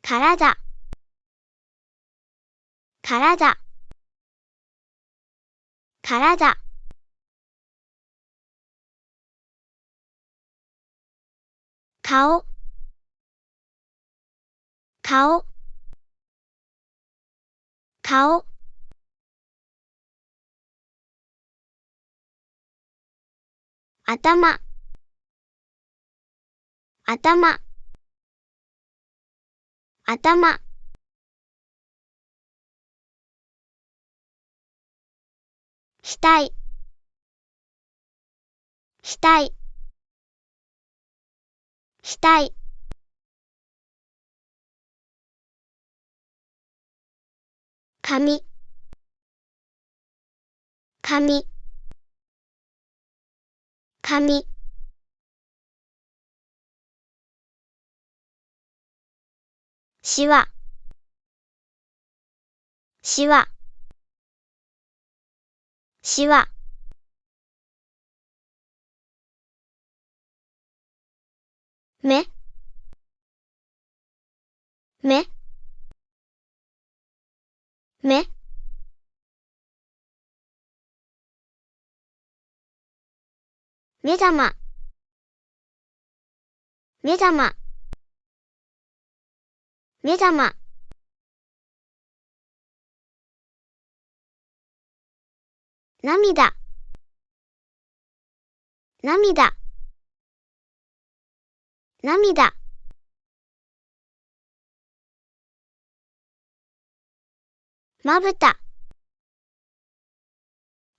体、体、体。顔、顔、顔。頭、頭、頭。額、額、額。髪、髪、髪。しわ、しわ、しわ。目、目、目。目玉、目玉、目玉。涙、涙、涙。まぶた、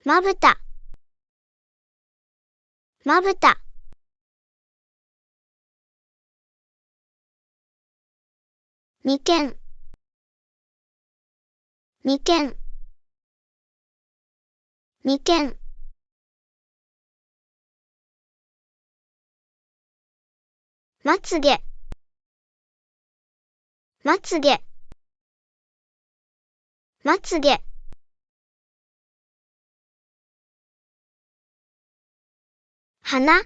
まぶた、まぶた。眉間、眉間、眉間。まつげ、まつげ、まつげ。鼻、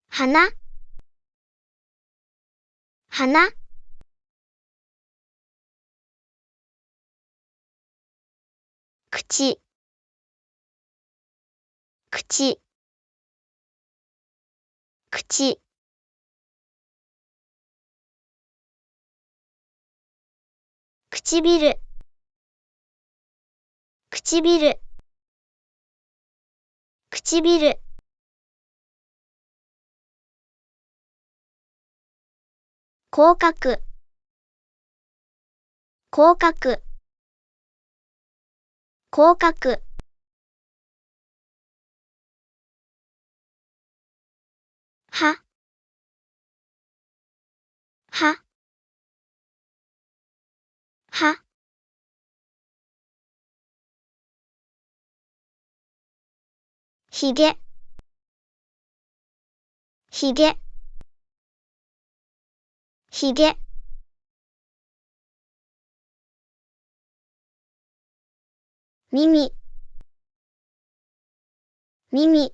鼻、鼻。口、口、口。唇、唇、唇。口角、口角、口角。は、は、は。ひげ、ひげ、ひげ。耳、耳、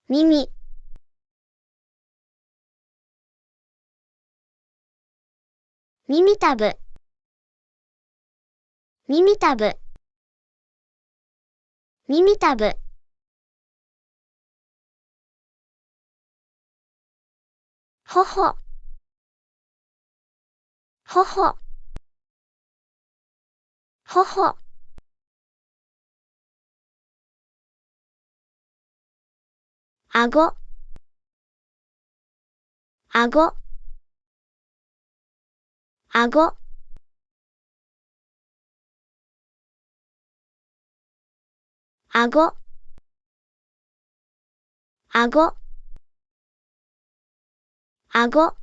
耳。耳たぶ、耳たぶ、耳たぶ。ほほ、ほほ、ほほ。あご、あご、あご。あご、あご、あご。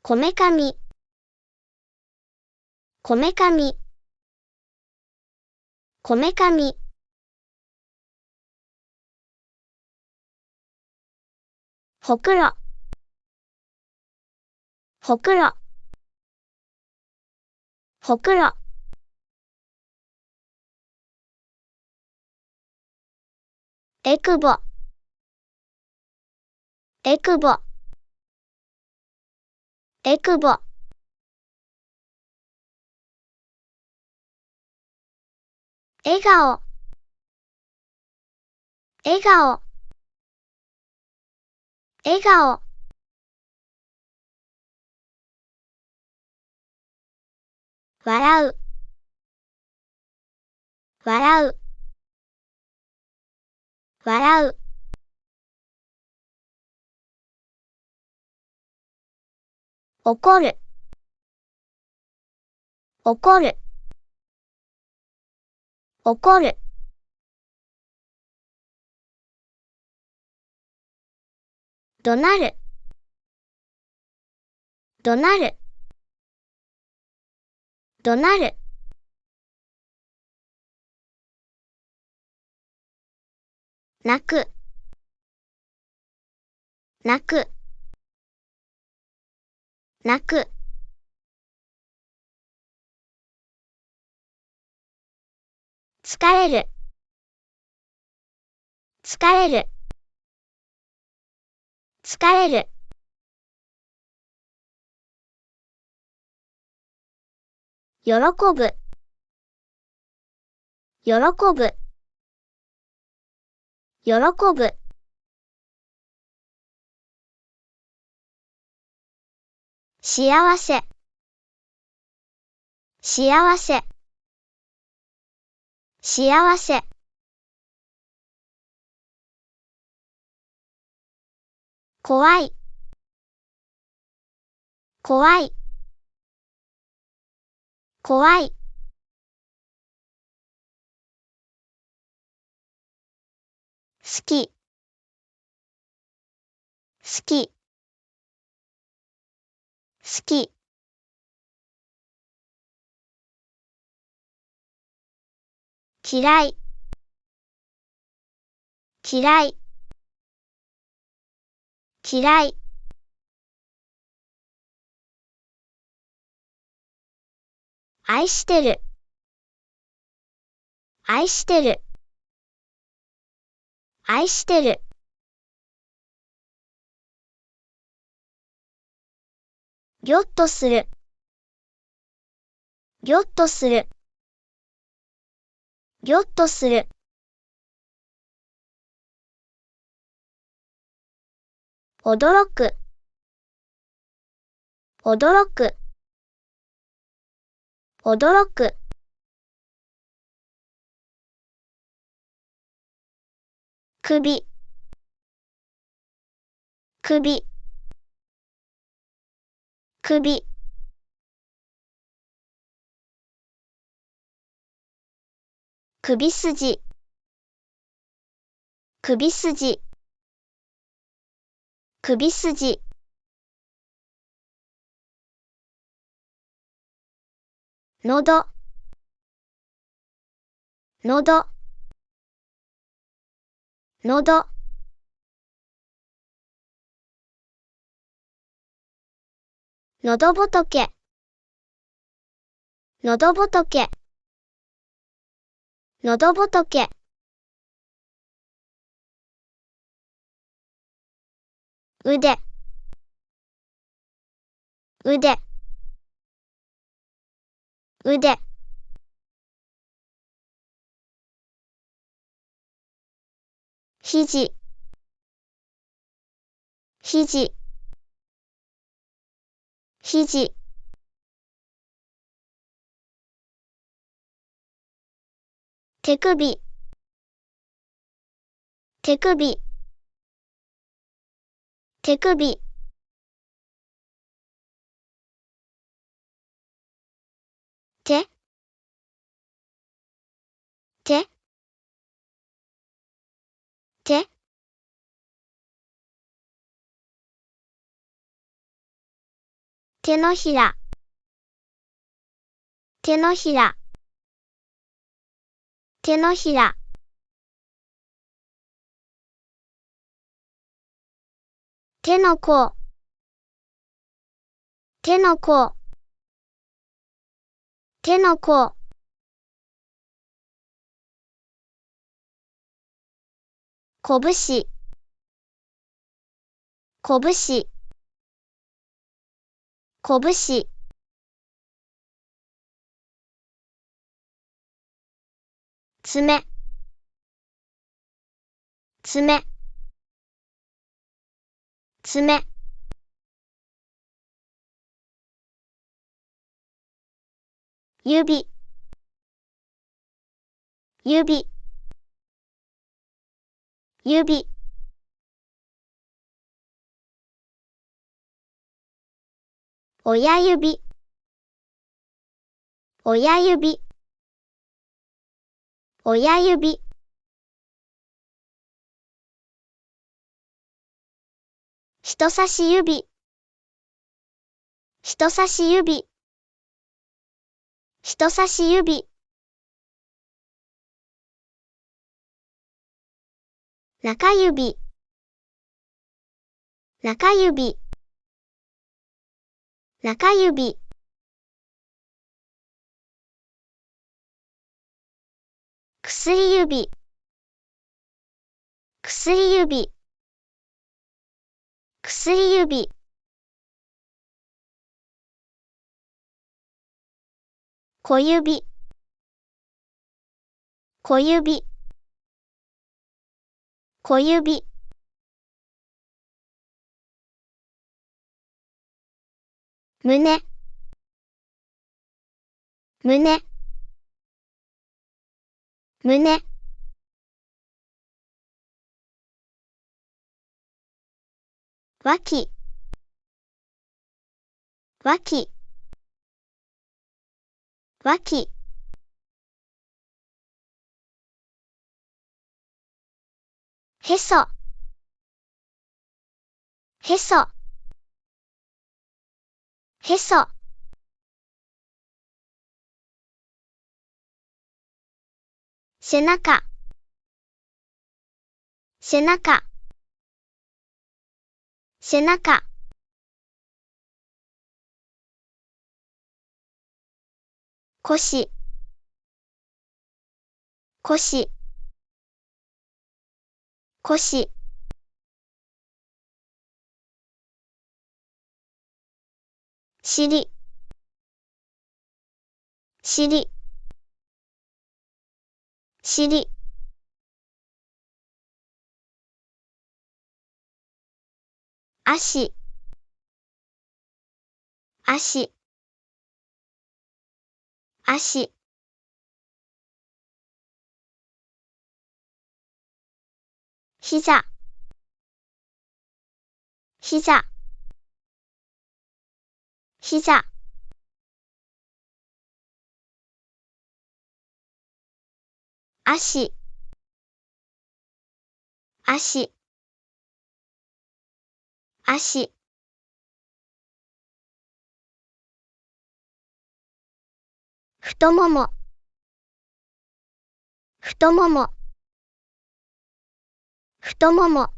こめかみ、こめかみ、こめかみ。ほくろ、ほくろ、ほくろ。えくぼ、えくぼ、えくぼ。笑顔、笑顔、笑顔。笑う、笑う、笑う。怒る、怒る、怒る。怒鳴る、怒鳴る、怒鳴る。泣く、泣く、泣く。疲れる、疲れる、疲れる。喜ぶ、喜ぶ、喜ぶ。幸せ、幸せ、幸せ。怖い、怖い、怖い。好き、好き、好き。嫌い、嫌い、嫌い。愛してる、愛してる、愛してる。ぎょっとする、ぎょっとする、ぎょっとする。驚く、驚く、驚く。首、首、首。首筋、首筋、首筋。のど、のど、のど。のどぼとけ、のどぼとけ、のどぼとけ。腕、腕、腕。肘、肘、肘。手首、手首、手首。手、手、手。手のひら、手のひら、手のひら。手の甲、手の甲、手の甲。こぶし、こぶし、こぶし。爪、爪、爪。指、指、指。親指、親指、親指。人差し指、人差し指、人差し指。中指、中指、中指。薬指、薬指、薬指。小指、小指、小指。胸、胸、胸。脇、脇、脇。へそ、へそ、へそ。背中、背中、背中。腰、腰、腰。尻、尻、尻。足、足、足。膝、膝、膝。足、足、足。太もも、太もも、太もも。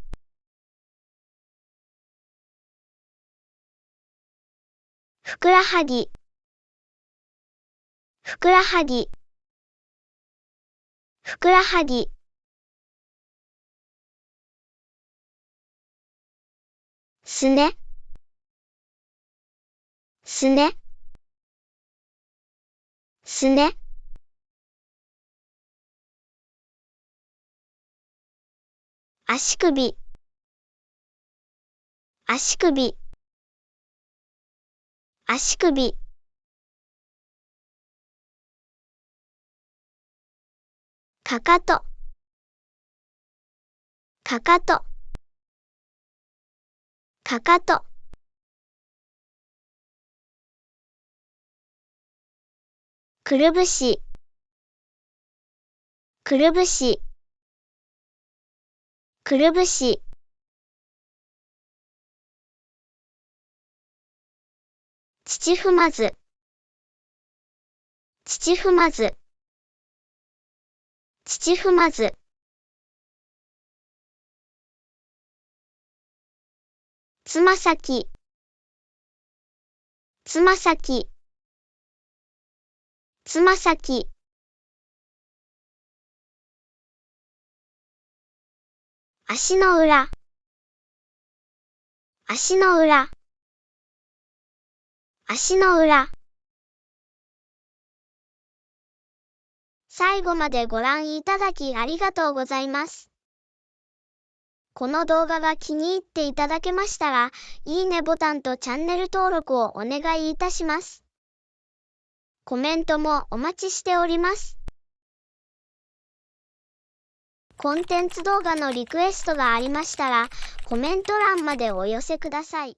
ふくらはぎ、ふくらはぎ、ふくらはぎ。すね、すね、すね。足首、足首、足首。かかと、かかと、かかと。くるぶし、くるぶし、くるぶし。土踏まず、土踏まず、土踏まず。つま先、つま先、つま先。足の裏、足の裏、足の裏。最後までご覧いただきありがとうございます。この動画が気に入っていただけましたら、いいねボタンとチャンネル登録をお願いいたします。コメントもお待ちしております。コンテンツ動画のリクエストがありましたら、コメント欄までお寄せください。